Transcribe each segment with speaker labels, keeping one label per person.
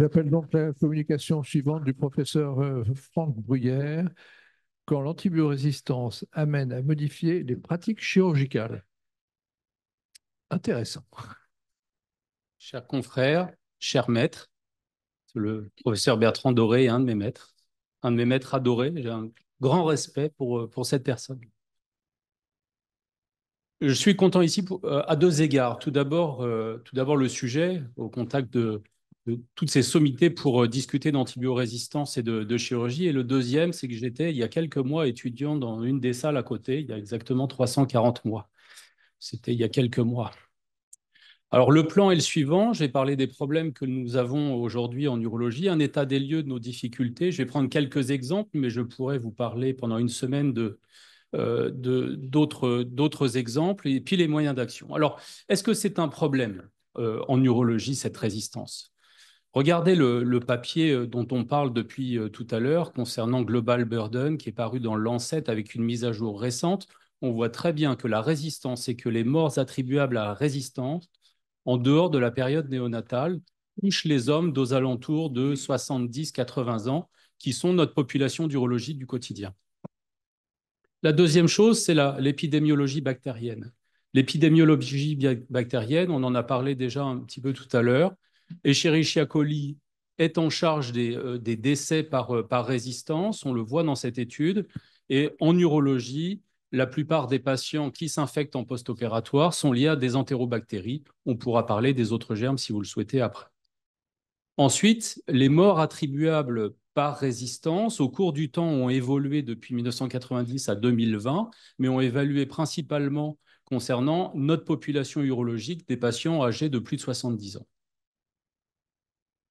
Speaker 1: J'appelle donc la communication suivante du professeur Franck Bruyère, quand l'antibiorésistance amène à modifier les pratiques chirurgicales. Intéressant.
Speaker 2: Chers confrères, chers maîtres, le professeur Bertrand Doré est un de mes maîtres adorés. J'ai un grand respect pour cette personne. Je suis content ici à deux égards. Tout d'abord le sujet, au contact de toutes ces sommités pour discuter d'antibiorésistance et de chirurgie. Et le deuxième, c'est que j'étais, il y a quelques mois, étudiant dans une des salles à côté, il y a exactement 340 mois. C'était il y a quelques mois. Alors, le plan est le suivant. Je vais parler des problèmes que nous avons aujourd'hui en urologie, un état des lieux de nos difficultés. Je vais prendre quelques exemples, mais je pourrais vous parler pendant une semaine d'autres exemples et puis les moyens d'action. Alors, est-ce que c'est un problème en urologie, cette résistance? Regardez le papier dont on parle depuis tout à l'heure concernant Global Burden, qui est paru dans Lancet avec une mise à jour récente. On voit très bien que la résistance et que les morts attribuables à la résistance en dehors de la période néonatale, touchent les hommes d'aux alentours de 70-80 ans, qui sont notre population d'urologie du quotidien. La deuxième chose, c'est l'épidémiologie bactérienne. L'épidémiologie bactérienne, on en a parlé déjà un petit peu tout à l'heure. Escherichia coli est en charge des décès par résistance, on le voit dans cette étude. Et en urologie, la plupart des patients qui s'infectent en post-opératoire sont liés à des entérobactéries. On pourra parler des autres germes si vous le souhaitez après. Ensuite, les morts attribuables par résistance au cours du temps ont évolué depuis 1990 à 2020, mais ont évalué principalement concernant notre population urologique des patients âgés de plus de 70 ans.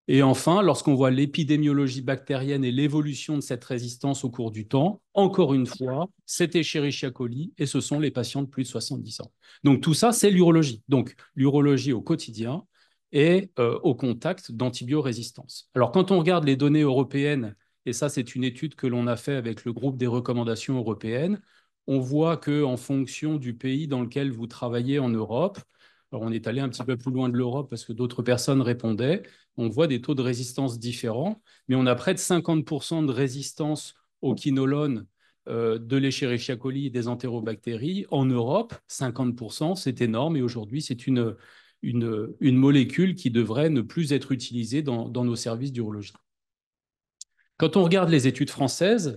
Speaker 2: Et enfin, lorsqu'on voit l'épidémiologie bactérienne et l'évolution de cette résistance au cours du temps, encore une fois, c'est Escherichia coli et ce sont les patients de plus de 70 ans. Donc tout ça, c'est l'urologie. Donc l'urologie au quotidien et au contact d'antibiorésistance. Alors quand on regarde les données européennes, et ça c'est une étude que l'on a fait avec le groupe des recommandations européennes, on voit qu'en fonction du pays dans lequel vous travaillez en Europe, alors on est allé un petit peu plus loin de l'Europe parce que d'autres personnes répondaient, on voit des taux de résistance différents, mais on a près de 50% de résistance au quinolone de l'Escherichia coli et des entérobactéries. En Europe, 50%, c'est énorme et aujourd'hui, c'est une molécule qui devrait ne plus être utilisée dans nos services d'urologie. Quand on regarde les études françaises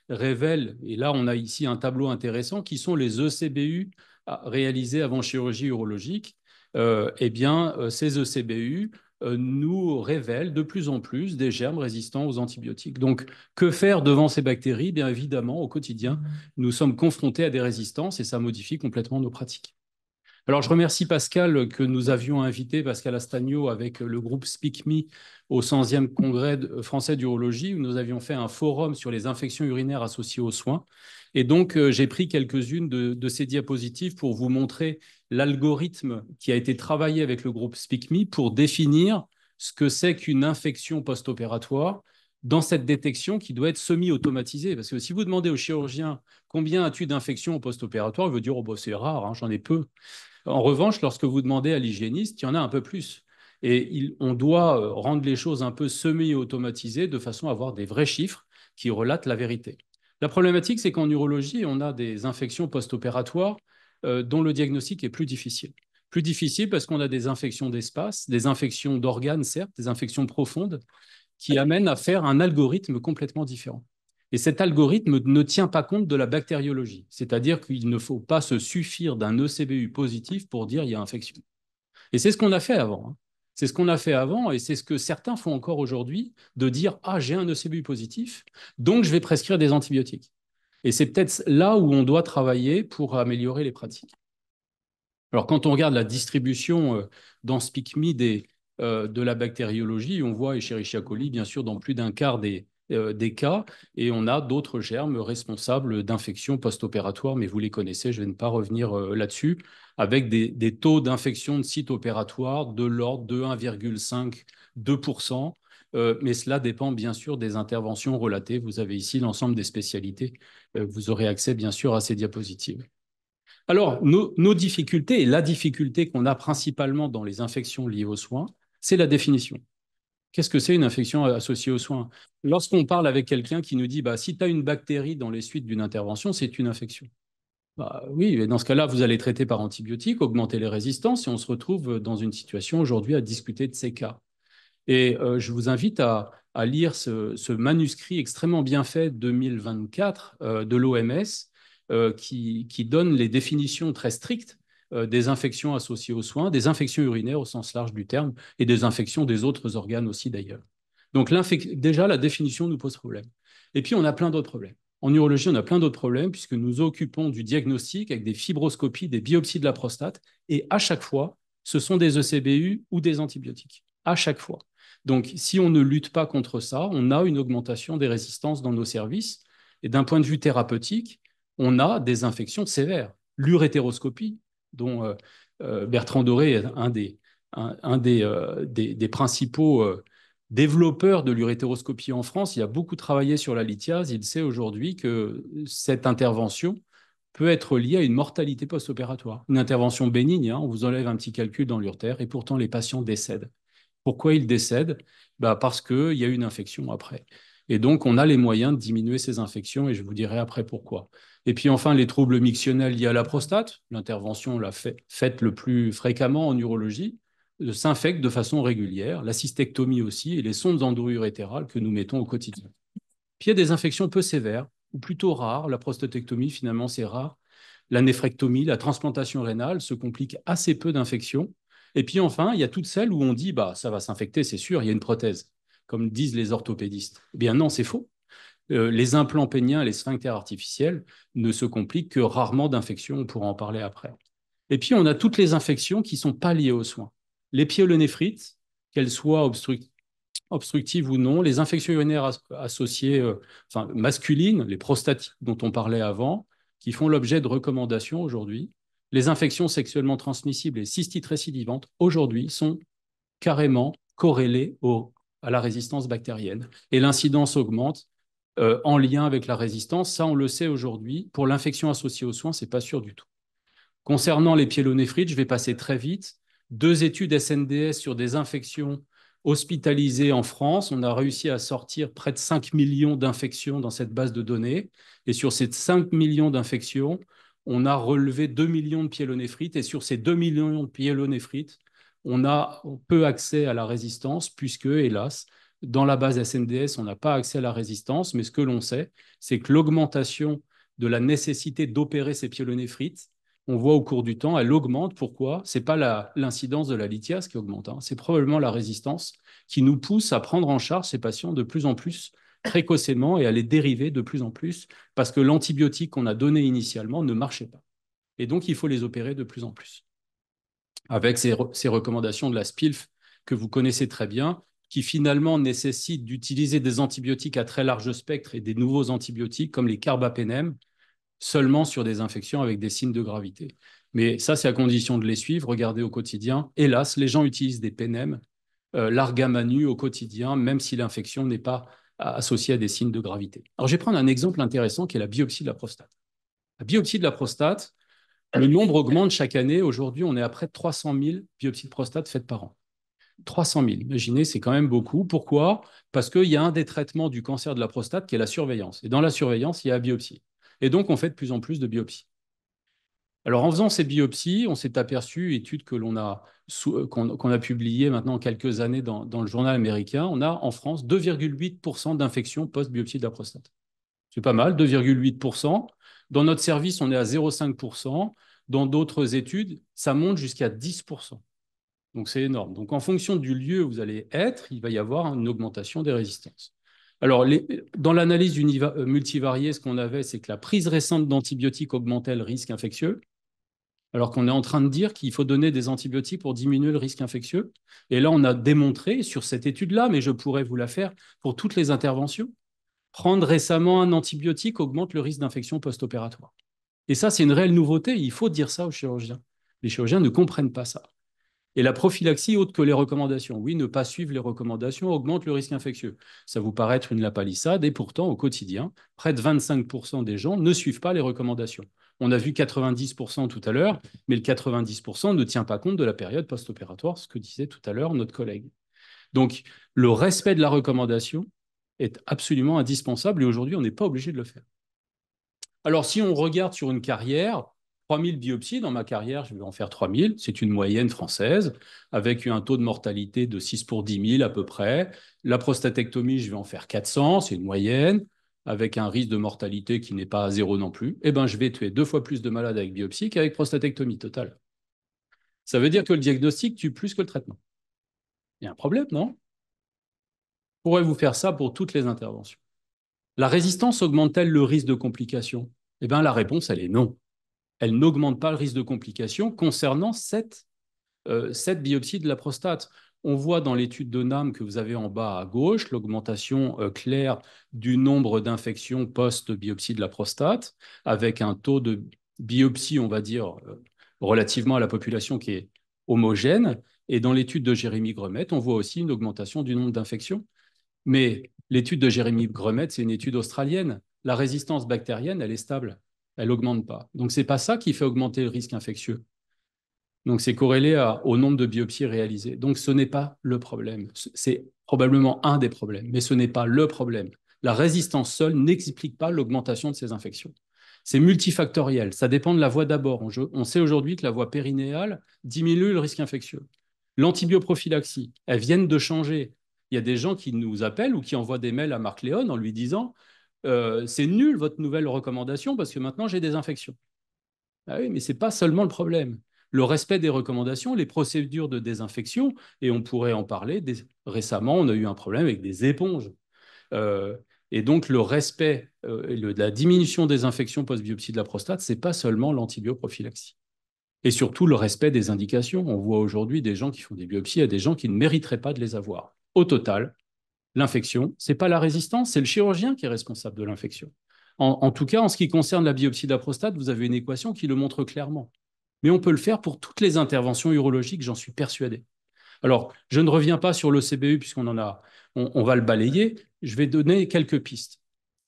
Speaker 2: révèlent, et là on a ici un tableau intéressant, qui sont les ECBU réalisés avant chirurgie urologique. Eh bien, ces ECBU nous révèlent de plus en plus des germes résistants aux antibiotiques. Donc, que faire devant ces bactéries? Bien évidemment, au quotidien, nous sommes confrontés à des résistances et ça modifie complètement nos pratiques. Alors, je remercie Pascal que nous avions invité, Pascal Astagno, avec le groupe Speak Me au 100e congrès français d'urologie, où nous avions fait un forum sur les infections urinaires associées aux soins. Et donc, j'ai pris quelques-unes de ces diapositives pour vous montrer l'algorithme qui a été travaillé avec le groupe Speak Me pour définir ce que c'est qu'une infection post-opératoire dans cette détection qui doit être semi-automatisée. Parce que si vous demandez au chirurgien combien as-tu d'infections post-opératoires, il veut dire oh, bah, c'est rare, hein, j'en ai peu. En revanche, lorsque vous demandez à l'hygiéniste, il y en a un peu plus. Et on doit rendre les choses un peu semi-automatisées de façon à avoir des vrais chiffres qui relatent la vérité. La problématique, c'est qu'en urologie, on a des infections post-opératoires dont le diagnostic est plus difficile. Plus difficile parce qu'on a des infections d'espace, des infections d'organes, certes, des infections profondes, qui amènent à faire un algorithme complètement différent. Et cet algorithme ne tient pas compte de la bactériologie, c'est-à-dire qu'il ne faut pas se suffire d'un ECBU positif pour dire il y a infection. Et c'est ce qu'on a fait avant. Hein. C'est ce qu'on a fait avant et c'est ce que certains font encore aujourd'hui, de dire ah j'ai un ECBU positif, donc je vais prescrire des antibiotiques. Et c'est peut-être là où on doit travailler pour améliorer les pratiques. Alors quand on regarde la distribution dans SpeakMe de la bactériologie, on voit Escherichia coli bien sûr dans plus d'un quart des cas, et on a d'autres germes responsables d'infections post-opératoires, mais vous les connaissez, je ne vais pas revenir là-dessus, avec des taux d'infection de site opératoire de l'ordre de 1,5-2%, mais cela dépend bien sûr des interventions relatées. Vous avez ici l'ensemble des spécialités. Vous aurez accès bien sûr à ces diapositives. Alors, nos difficultés, et la difficulté qu'on a principalement dans les infections liées aux soins, c'est la définition. Qu'est-ce que c'est une infection associée aux soins? Lorsqu'on parle avec quelqu'un qui nous dit, bah, si tu as une bactérie dans les suites d'une intervention, c'est une infection. Bah, oui, et dans ce cas-là, vous allez traiter par antibiotiques, augmenter les résistances, et on se retrouve dans une situation aujourd'hui à discuter de ces cas. Et je vous invite à lire ce manuscrit extrêmement bien fait 2024 de l'OMS qui donne les définitions très strictes des infections associées aux soins, des infections urinaires au sens large du terme et des infections des autres organes aussi d'ailleurs. Donc déjà, la définition nous pose problème. Et puis, on a plein d'autres problèmes. En urologie, on a plein d'autres problèmes puisque nous nous occupons du diagnostic avec des fibroscopies, des biopsies de la prostate et à chaque fois, ce sont des ECBU ou des antibiotiques. À chaque fois. Donc, si on ne lutte pas contre ça, on a une augmentation des résistances dans nos services. Et d'un point de vue thérapeutique, on a des infections sévères. L'urétéroscopie, dont Bertrand Doré est des principaux développeurs de l'urétéroscopie en France, il a beaucoup travaillé sur la lithiase. Il sait aujourd'hui que cette intervention peut être liée à une mortalité post-opératoire. Une intervention bénigne, hein, on vous enlève un petit calcul dans l'urtère et pourtant les patients décèdent. Pourquoi ils décèdent? Bah parce qu'il y a une infection après. Et donc, on a les moyens de diminuer ces infections et je vous dirai après pourquoi. Et puis enfin, les troubles mictionnels liés à la prostate, l'intervention faite le plus fréquemment en urologie, s'infectent de façon régulière, la cystectomie aussi et les sondes endoururétérales que nous mettons au quotidien. Puis il y a des infections peu sévères ou plutôt rares. La prostatectomie, finalement, c'est rare. La néphrectomie, la transplantation rénale se complique assez peu d'infections. Et puis enfin, il y a toutes celles où on dit bah ça va s'infecter, c'est sûr, il y a une prothèse, comme disent les orthopédistes. Eh bien non, c'est faux. Les implants péniens, les sphincters artificiels ne se compliquent que rarement d'infections, on pourra en parler après. Et puis on a toutes les infections qui ne sont pas liées aux soins. Les pyélonéphrite, qu'elles soient obstructives ou non, les infections urinaires associées, enfin masculines, les prostatites dont on parlait avant, qui font l'objet de recommandations aujourd'hui, les infections sexuellement transmissibles et cystites récidivantes, aujourd'hui, sont carrément corrélées à la résistance bactérienne. Et l'incidence augmente en lien avec la résistance. Ça, on le sait aujourd'hui. Pour l'infection associée aux soins, ce n'est pas sûr du tout. Concernant les pyélonéphrites, je vais passer très vite. 2 études SNDS sur des infections hospitalisées en France. On a réussi à sortir près de 5 millions d'infections dans cette base de données. Et sur ces 5 millions d'infections, on a relevé 2 millions de pyélonéphrite. Et sur ces 2 millions de pyélonéphrite, on a peu accès à la résistance puisque, hélas, dans la base SNDS, on n'a pas accès à la résistance. Mais ce que l'on sait, c'est que l'augmentation de la nécessité d'opérer ces pyélonéphrites, on voit au cours du temps, elle augmente. Pourquoi? Ce n'est pas l'incidence de la lithiase qui augmente, hein. C'est probablement la résistance qui nous pousse à prendre en charge ces patients de plus en plus précocement et à les dériver de plus en plus parce que l'antibiotique qu'on a donné initialement ne marchait pas. Et donc, il faut les opérer de plus en plus. Avec ces recommandations de la SPILF que vous connaissez très bien, qui finalement nécessitent d'utiliser des antibiotiques à très large spectre et des nouveaux antibiotiques comme les carbapénèmes, seulement sur des infections avec des signes de gravité. Mais ça, c'est à condition de les suivre, regarder au quotidien. Hélas, les gens utilisent des pénèmes, l'argamanu au quotidien, même si l'infection n'est pas associée à des signes de gravité. Alors, je vais prendre un exemple intéressant qui est la biopsie de la prostate. La biopsie de la prostate, le nombre augmente chaque année. Aujourd'hui, on est à près de 300 000 biopsies de prostate faites par an. 300 000, imaginez, c'est quand même beaucoup. Pourquoi? Parce qu'il y a un des traitements du cancer de la prostate qui est la surveillance. Et dans la surveillance, il y a la biopsie. Et donc, on fait de plus en plus de biopsies. Alors, en faisant ces biopsies, on s'est aperçu, études qu'on a publiées maintenant quelques années dans le journal américain, on a en France 2,8% d'infections post-biopsie de la prostate. C'est pas mal, 2,8%. Dans notre service, on est à 0,5%. Dans d'autres études, ça monte jusqu'à 10%. Donc, c'est énorme. Donc, en fonction du lieu où vous allez être, il va y avoir une augmentation des résistances. Alors, dans l'analyse multivariée, ce qu'on avait, c'est que la prise récente d'antibiotiques augmentait le risque infectieux, alors qu'on est en train de dire qu'il faut donner des antibiotiques pour diminuer le risque infectieux. Et là, on a démontré sur cette étude-là, mais je pourrais vous la faire pour toutes les interventions, prendre récemment un antibiotique augmente le risque d'infection post-opératoire. Et ça, c'est une réelle nouveauté. Il faut dire ça aux chirurgiens. Les chirurgiens ne comprennent pas ça. Et la prophylaxie, autre que les recommandations. Oui, ne pas suivre les recommandations augmente le risque infectieux. Ça vous paraît être une lapalissade, et pourtant, au quotidien, près de 25% des gens ne suivent pas les recommandations. On a vu 90% tout à l'heure, mais le 90% ne tient pas compte de la période post-opératoire, ce que disait tout à l'heure notre collègue. Donc, le respect de la recommandation est absolument indispensable et aujourd'hui, on n'est pas obligé de le faire. Alors, si on regarde sur une carrière, 3000 biopsies dans ma carrière, je vais en faire 3000, c'est une moyenne française, avec un taux de mortalité de 6 pour 10 000 à peu près. La prostatectomie, je vais en faire 400, c'est une moyenne, avec un risque de mortalité qui n'est pas à zéro non plus. Eh bien, je vais tuer 2 fois plus de malades avec biopsie qu'avec prostatectomie totale. Ça veut dire que le diagnostic tue plus que le traitement. Il y a un problème, non? Pourrez-vous faire ça pour toutes les interventions? La résistance augmente-t-elle le risque de complications? Eh bien, la réponse, elle est non. Elle n'augmente pas le risque de complications concernant cette biopsie de la prostate. On voit dans l'étude de NAM que vous avez en bas à gauche l'augmentation claire du nombre d'infections post-biopsie de la prostate, avec un taux de biopsie, on va dire, relativement à la population qui est homogène. Et dans l'étude de Jérémy Gremette, on voit aussi une augmentation du nombre d'infections. Mais l'étude de Jérémy Gremette, c'est une étude australienne. La résistance bactérienne, elle est stable. Elle n'augmente pas. Donc, ce n'est pas ça qui fait augmenter le risque infectieux. Donc, c'est corrélé au nombre de biopsies réalisées. Donc, ce n'est pas le problème. C'est probablement un des problèmes, mais ce n'est pas le problème. La résistance seule n'explique pas l'augmentation de ces infections. C'est multifactoriel. Ça dépend de la voie d'abord. On sait aujourd'hui que la voie périnéale diminue le risque infectieux. L'antibioprophylaxie, elles viennent de changer. Il y a des gens qui nous appellent ou qui envoient des mails à Marc Léon en lui disant c'est nul votre nouvelle recommandation parce que maintenant j'ai des infections. Ah oui, mais ce n'est pas seulement le problème. Le respect des recommandations, les procédures de désinfection, et on pourrait en parler. Récemment, on a eu un problème avec des éponges. Euh, et donc, le respect la diminution des infections post-biopsie de la prostate, ce n'est pas seulement l'antibioprophylaxie. Et surtout, le respect des indications. On voit aujourd'hui des gens qui font des biopsies à des gens qui ne mériteraient pas de les avoir. Au total, l'infection, ce n'est pas la résistance, c'est le chirurgien qui est responsable de l'infection. En tout cas, en ce qui concerne la biopsie de la prostate, vous avez une équation qui le montre clairement. Mais on peut le faire pour toutes les interventions urologiques, j'en suis persuadé. Alors, je ne reviens pas sur le CBU puisqu'on en a, on va le balayer. Je vais donner quelques pistes.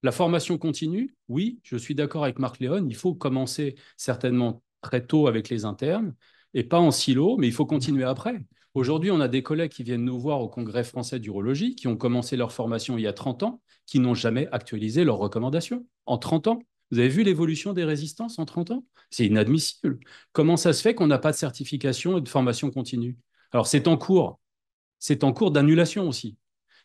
Speaker 2: La formation continue, oui, je suis d'accord avec Marc Léon, il faut commencer certainement très tôt avec les internes et pas en silo, mais il faut continuer après. Aujourd'hui, on a des collègues qui viennent nous voir au Congrès français d'urologie, qui ont commencé leur formation il y a 30 ans, qui n'ont jamais actualisé leurs recommandations. En 30 ans, vous avez vu l'évolution des résistances en 30 ans? C'est inadmissible. Comment ça se fait qu'on n'a pas de certification et de formation continue? Alors, c'est en cours d'annulation aussi.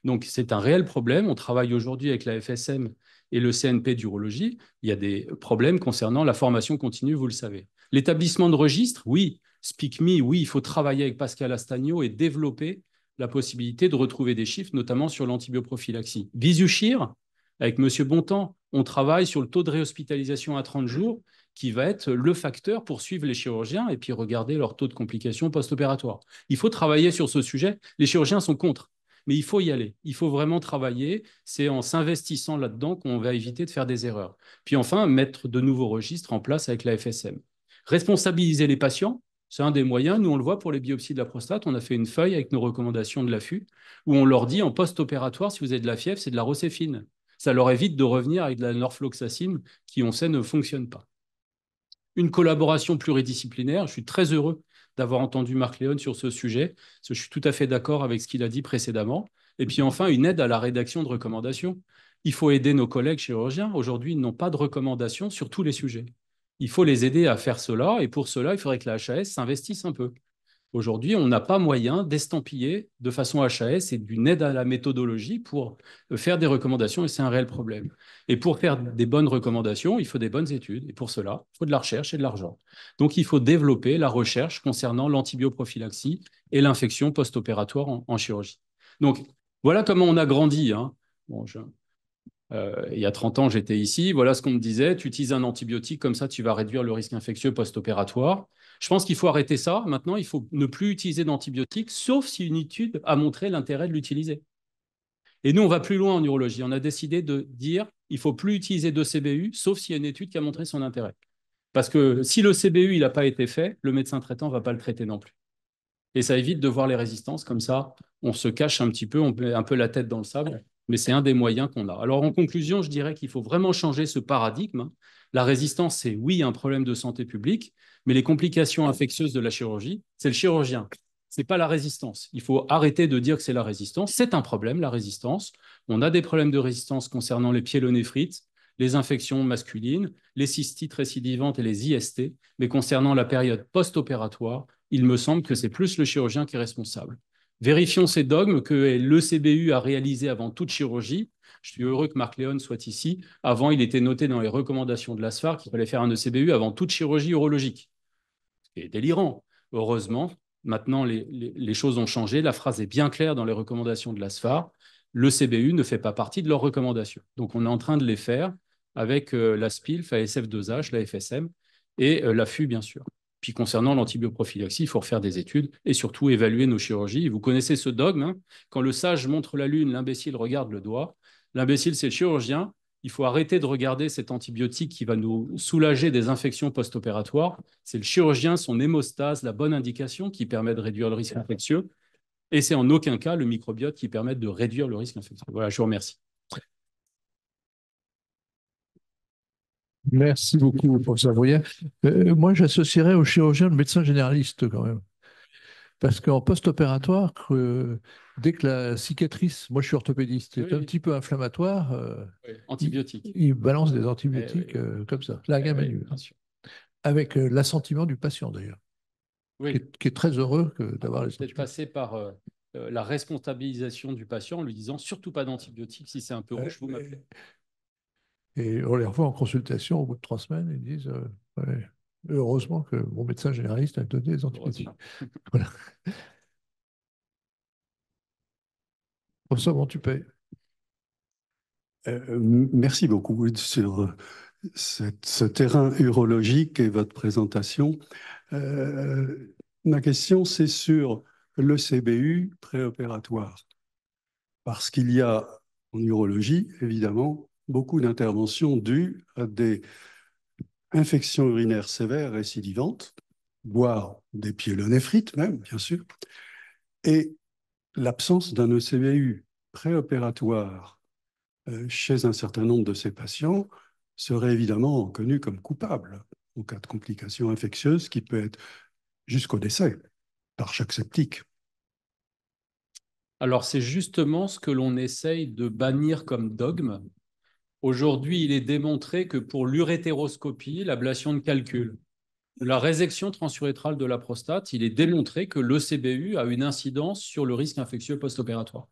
Speaker 2: Donc, c'est un réel problème. On travaille aujourd'hui avec la FSM et le CNP d'urologie. Il y a des problèmes concernant la formation continue, vous le savez. L'établissement de registre, oui. SpeakMe, oui, il faut travailler avec Pascal Astagno et développer la possibilité de retrouver des chiffres, notamment sur l'antibioprophylaxie. Visushir, avec M. Bontemps, on travaille sur le taux de réhospitalisation à 30 jours, qui va être le facteur pour suivre les chirurgiens et puis regarder leur taux de complications post-opératoires. Il faut travailler sur ce sujet. Les chirurgiens sont contre, mais il faut y aller. Il faut vraiment travailler. C'est en s'investissant là-dedans qu'on va éviter de faire des erreurs. Puis enfin, mettre de nouveaux registres en place avec la FSM. Responsabiliser les patients, c'est un des moyens. Nous, on le voit pour les biopsies de la prostate. On a fait une feuille avec nos recommandations de l'AFU où on leur dit en post-opératoire, si vous avez de la fièvre, c'est de la rocéfine. Ça leur évite de revenir avec de la norfloxacine qui, on sait, ne fonctionne pas. Une collaboration pluridisciplinaire. Je suis très heureux d'avoir entendu Marc Léon sur ce sujet, parce que je suis tout à fait d'accord avec ce qu'il a dit précédemment. Et puis enfin, une aide à la rédaction de recommandations. Il faut aider nos collègues chirurgiens. Aujourd'hui, ils n'ont pas de recommandations sur tous les sujets. Il faut les aider à faire cela, et pour cela, il faudrait que la HAS s'investisse un peu. Aujourd'hui, on n'a pas moyen d'estampiller de façon HAS et d'une aide à la méthodologie pour faire des recommandations, et c'est un réel problème. Et pour faire des bonnes recommandations, il faut des bonnes études, et pour cela, il faut de la recherche et de l'argent. Donc, il faut développer la recherche concernant l'antibioprophylaxie et l'infection post-opératoire en chirurgie. Donc, voilà comment on a grandi. Hein. Bon, il y a 30 ans, j'étais ici. Voilà ce qu'on me disait. Tu utilises un antibiotique, comme ça, tu vas réduire le risque infectieux post-opératoire. Je pense qu'il faut arrêter ça. Maintenant, il faut ne plus utiliser d'antibiotiques, sauf si une étude a montré l'intérêt de l'utiliser. Et nous, on va plus loin en urologie. On a décidé de dire il ne faut plus utiliser de CBU, sauf s'il y a une étude qui a montré son intérêt. Parce que si le CBU n'a pas été fait, le médecin traitant ne va pas le traiter non plus. Et ça évite de voir les résistances. Comme ça, on se cache un petit peu, on met un peu la tête dans le sable, mais c'est un des moyens qu'on a. Alors, en conclusion, je dirais qu'il faut vraiment changer ce paradigme. La résistance, c'est oui un problème de santé publique, mais les complications infectieuses de la chirurgie, c'est le chirurgien. Ce n'est pas la résistance. Il faut arrêter de dire que c'est la résistance. C'est un problème, la résistance. On a des problèmes de résistance concernant les pyélonéphrite, les infections masculines, les cystites récidivantes et les IST. Mais concernant la période post-opératoire, il me semble que c'est plus le chirurgien qui est responsable. Vérifions ces dogmes que l'ECBU a réalisés avant toute chirurgie. Je suis heureux que Marc Léon soit ici. Avant, il était noté dans les recommandations de l'ASFAR qu'il fallait faire un ECBU avant toute chirurgie urologique. C'est délirant. Heureusement, maintenant, les choses ont changé. La phrase est bien claire dans les recommandations de l'ASFAR. Le CBU ne fait pas partie de leurs recommandations. Donc, on est en train de les faire avec la SPILF, la SF2H, la FSM et l'AFU, bien sûr. Puis, concernant l'antibioprophylaxie, il faut refaire des études et surtout évaluer nos chirurgies. Vous connaissez ce dogme, hein, quand le sage montre la lune, l'imbécile regarde le doigt. L'imbécile, c'est le chirurgien. Il faut arrêter de regarder cet antibiotique qui va nous soulager des infections post-opératoires. C'est le chirurgien, son hémostase, la bonne indication qui permet de réduire le risque infectieux. Et c'est en aucun cas le microbiote qui permet de réduire le risque infectieux. Voilà, je vous remercie.
Speaker 1: Merci beaucoup, professeur Bruyère. Moi, j'associerais au chirurgien le médecin généraliste quand même. Parce qu'en post-opératoire, dès que la cicatrice, moi je suis orthopédiste, est un petit peu inflammatoire,
Speaker 2: antibiotiques.
Speaker 1: il balance des antibiotiques comme ça, la gamme avec l'assentiment du patient d'ailleurs, qui est très heureux d'avoir les
Speaker 2: antibiotiques. Peut-être passer par la responsabilisation du patient en lui disant surtout pas d'antibiotiques, si c'est un peu rouge, vous m'appelez.
Speaker 1: Et on les revoit en consultation au bout de 3 semaines, ils disent heureusement que mon médecin généraliste a donné des antibiotiques. Voilà. Professeur Montupet.
Speaker 3: Merci beaucoup sur ce terrain urologique et votre présentation. Ma question, c'est sur le CBU préopératoire. Parce qu'il y a en urologie, évidemment, beaucoup d'interventions dues à des infections urinaires sévères récidivantes, voire des pyélonéphrite même, bien sûr, et l'absence d'un ECBU préopératoire chez un certain nombre de ces patients serait évidemment connu comme coupable en cas de complications infectieuses qui peut être jusqu'au décès par choc septique.
Speaker 2: Alors, c'est justement ce que l'on essaye de bannir comme dogme. Aujourd'hui, il est démontré que pour l'urétéroscopie, l'ablation de calcul, la résection transurétrale de la prostate, il est démontré que l'ECBU a une incidence sur le risque infectieux post-opératoire.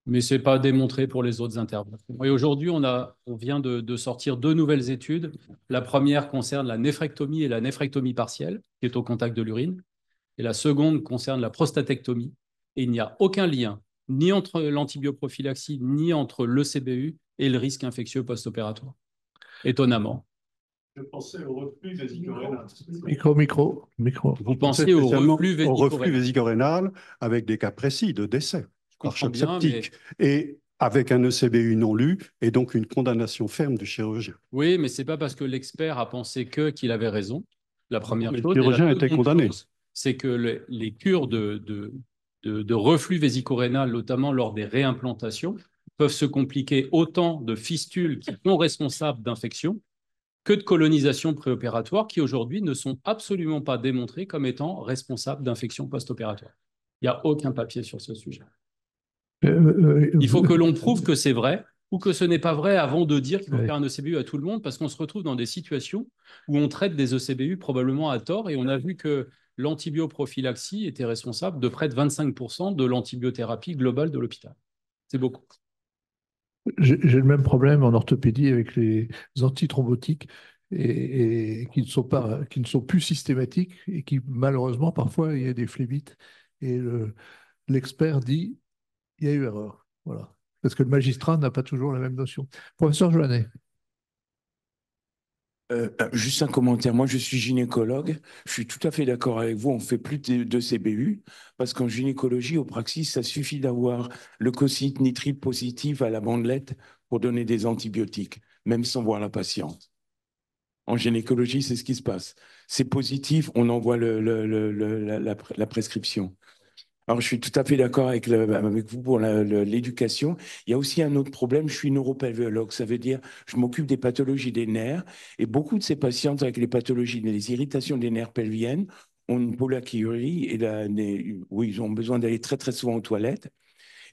Speaker 2: Mais ce n'est pas démontré pour les autres interventions. Et aujourd'hui, on vient de sortir 2 nouvelles études. La première concerne la néphrectomie et la néphrectomie partielle, qui est au contact de l'urine. Et la seconde concerne la prostatectomie. Et il n'y a aucun lien, ni entre l'antibioprophylaxie, ni entre l'ECBU et le risque infectieux post-opératoire. Étonnamment.
Speaker 3: Je pensais au reflux vésico-rénal.
Speaker 1: Micro.
Speaker 2: Vous pensez au reflux
Speaker 3: vésico-rénal avec des cas précis de décès par choc septique et avec un ECBU non lu et donc une condamnation ferme du chirurgien.
Speaker 2: Oui, mais ce n'est pas parce que l'expert a pensé qu'il avait raison. La première chose,
Speaker 3: le chirurgien était condamné.
Speaker 2: C'est que les cures de reflux vésico-rénal, notamment lors des réimplantations, peuvent se compliquer autant de fistules qui sont responsables d'infections que de colonisations préopératoires qui aujourd'hui ne sont absolument pas démontrées comme étant responsables d'infections post-opératoires. Il n'y a aucun papier sur ce sujet. Il faut que l'on prouve que c'est vrai ou que ce n'est pas vrai avant de dire qu'il faut faire un ECBU à tout le monde, parce qu'on se retrouve dans des situations où on traite des ECBU probablement à tort, et on a vu que l'antibioprophylaxie était responsable de près de 25% de l'antibiothérapie globale de l'hôpital. C'est beaucoup.
Speaker 1: J'ai le même problème en orthopédie avec les antithrombotiques et qui ne sont plus systématiques et qui, malheureusement, parfois, il y a des phlébites. Et l'expert dit il y a eu erreur. Voilà. Parce que le magistrat n'a pas toujours la même notion. Professeur Joannet.
Speaker 4: Juste un commentaire. Moi, je suis gynécologue. Je suis tout à fait d'accord avec vous. On ne fait plus de CBU parce qu'en gynécologie, au praxis, ça suffit d'avoir leucocyte nitrite positif à la bandelette pour donner des antibiotiques, même sans voir la patiente. En gynécologie, c'est ce qui se passe. C'est positif, on envoie la prescription. Alors, je suis tout à fait d'accord avec vous pour l'éducation. Il y a aussi un autre problème, je suis neuropelviologue, ça veut dire je m'occupe des pathologies des nerfs et beaucoup de ces patientes avec les pathologies, les irritations des nerfs pelviennes ont une pollakiurie où ils ont besoin d'aller très, très souvent aux toilettes.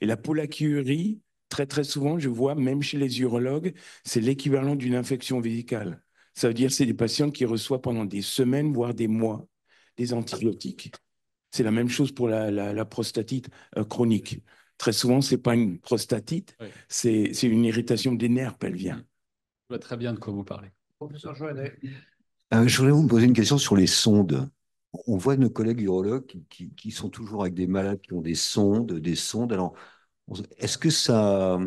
Speaker 4: Et la pollakiurie, très, très souvent, je vois, même chez les urologues, c'est l'équivalent d'une infection vésicale. Ça veut dire que c'est des patients qui reçoivent pendant des semaines, voire des mois, des antibiotiques. C'est la même chose pour la prostatite chronique. Très souvent, ce n'est pas une prostatite,
Speaker 2: Oui.
Speaker 4: c'est une irritation des nerfs pelviens.
Speaker 2: Je vois très bien de quoi vous parlez.
Speaker 1: Professeur Joannet.
Speaker 5: Je voudrais vous poser une question sur les sondes. On voit nos collègues urologues qui sont toujours avec des malades qui ont des sondes, des sondes. Alors, est-ce que ça...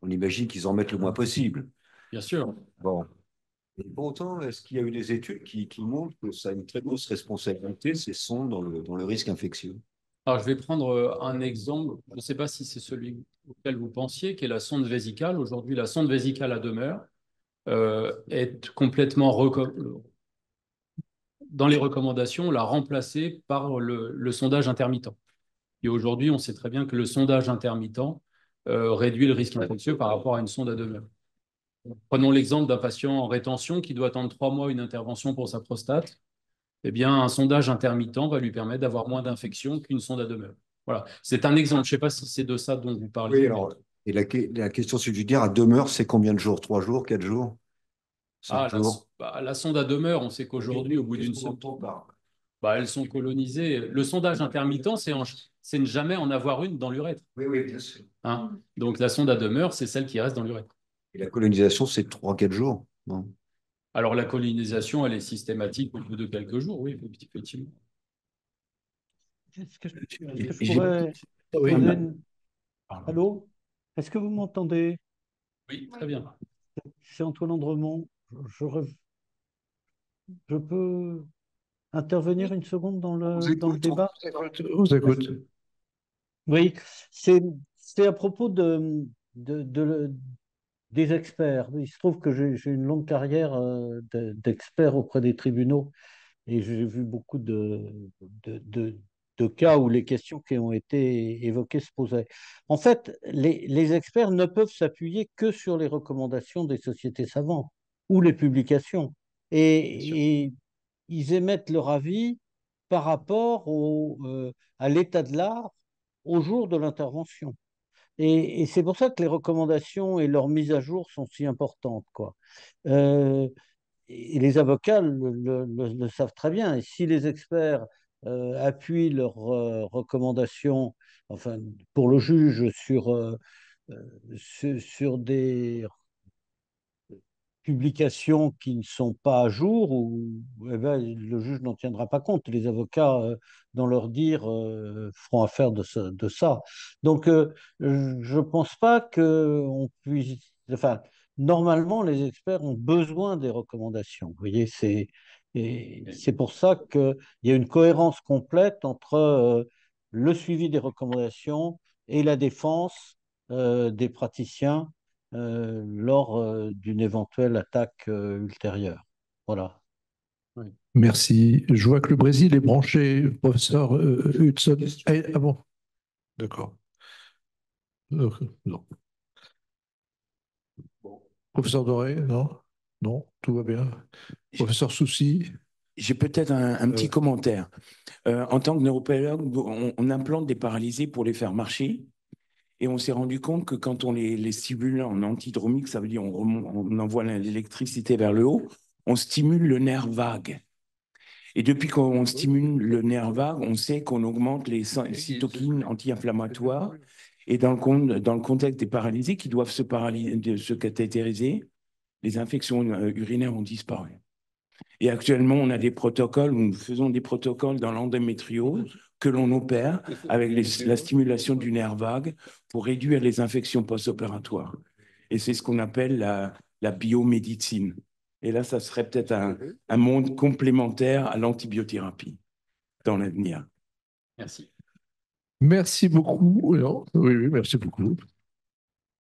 Speaker 5: On imagine qu'ils en mettent le moins possible.
Speaker 2: Bien sûr.
Speaker 5: Bon. Et pour autant, est-ce qu'il y a eu des études qui montrent que ça a une très grosse responsabilité, ces sondes, dans le risque infectieux?
Speaker 2: Alors, je vais prendre un exemple. Je ne sais pas si c'est celui auquel vous pensiez, qui est la sonde vésicale. Aujourd'hui, la sonde vésicale à demeure est complètement dans les recommandations, on l'a remplacée par le sondage intermittent. Et aujourd'hui, on sait très bien que le sondage intermittent réduit le risque infectieux par rapport à une sonde à demeure. Prenons l'exemple d'un patient en rétention qui doit attendre 3 mois une intervention pour sa prostate. Eh bien, un sondage intermittent va lui permettre d'avoir moins d'infections qu'une sonde à demeure. Voilà, c'est un exemple. Je ne sais pas si c'est de ça dont vous parlez.
Speaker 5: Oui, alors, et la question subsidiaire, à demeure, c'est combien de jours? 3 jours, 4 jours? 5 jours?
Speaker 2: La sonde à demeure, on sait qu'aujourd'hui, au bout d'une semaine, elles sont colonisées. Le sondage intermittent, c'est ne jamais en avoir une dans l'urètre.
Speaker 5: Oui, oui, bien sûr.
Speaker 2: Hein? Donc, la sonde à demeure, c'est celle qui reste dans l'urètre.
Speaker 5: Et la colonisation, c'est 3-4 jours? Non.
Speaker 2: Alors, la colonisation, elle est systématique au bout de quelques jours, oui, effectivement.
Speaker 6: Est-ce que je pourrais
Speaker 1: Oui.
Speaker 6: poser une... Allô? Est-ce que vous m'entendez?
Speaker 2: Oui, très bien.
Speaker 6: C'est Antoine Andremont. Je peux intervenir une seconde dans le débat?
Speaker 1: On vous écoute.
Speaker 6: Oui, c'est à propos des experts. Il se trouve que j'ai une longue carrière d'expert auprès des tribunaux et j'ai vu beaucoup de, de- de cas où les questions qui ont été évoquées se posaient. En fait, les experts ne peuvent s'appuyer que sur les recommandations des sociétés savantes ou les publications. Et ils émettent leur avis par rapport à l'état de l'art au jour de l'intervention. Et c'est pour ça que les recommandations et leur mise à jour sont si importantes, quoi. Euh, et les avocats le savent très bien. Et si les experts appuient leurs recommandations, enfin, pour le juge, sur des publications qui ne sont pas à jour, eh ben, le juge n'en tiendra pas compte. Les avocats, dans leur dire, feront affaire de ça. Donc, je ne pense pas qu'on puisse... Enfin, normalement, les experts ont besoin des recommandations. Vous voyez, c'est pour ça qu'il y a une cohérence complète entre le suivi des recommandations et la défense des praticiens lors d'une éventuelle attaque ultérieure. Voilà.
Speaker 2: Oui.
Speaker 1: Merci. Je vois que le Brésil est branché, professeur Hudson. Ah bon, d'accord. Non. Professeur Doré, non? Non, tout va bien. Professeur Soucy.
Speaker 4: J'ai peut-être un petit commentaire. En tant que neuropédologue, on implante des paralysés pour les faire marcher. Et on s'est rendu compte que quand on les stimule en antidromique, ça veut dire on envoie l'électricité vers le haut, on stimule le nerf vague. Et depuis qu'on stimule le nerf vague, on sait qu'on augmente les cytokines anti-inflammatoires. Et dans le contexte des paralysés qui doivent se cathétériser, les infections urinaires ont disparu. Et actuellement, on a des protocoles, nous faisons des protocoles dans l'endométriose que l'on opère avec la stimulation du nerf vague pour réduire les infections post-opératoires. Et c'est ce qu'on appelle la biomédecine. Et là, ça serait peut-être un monde complémentaire à l'antibiothérapie dans l'avenir.
Speaker 2: Merci.
Speaker 1: Merci beaucoup. Oui, oui, merci beaucoup.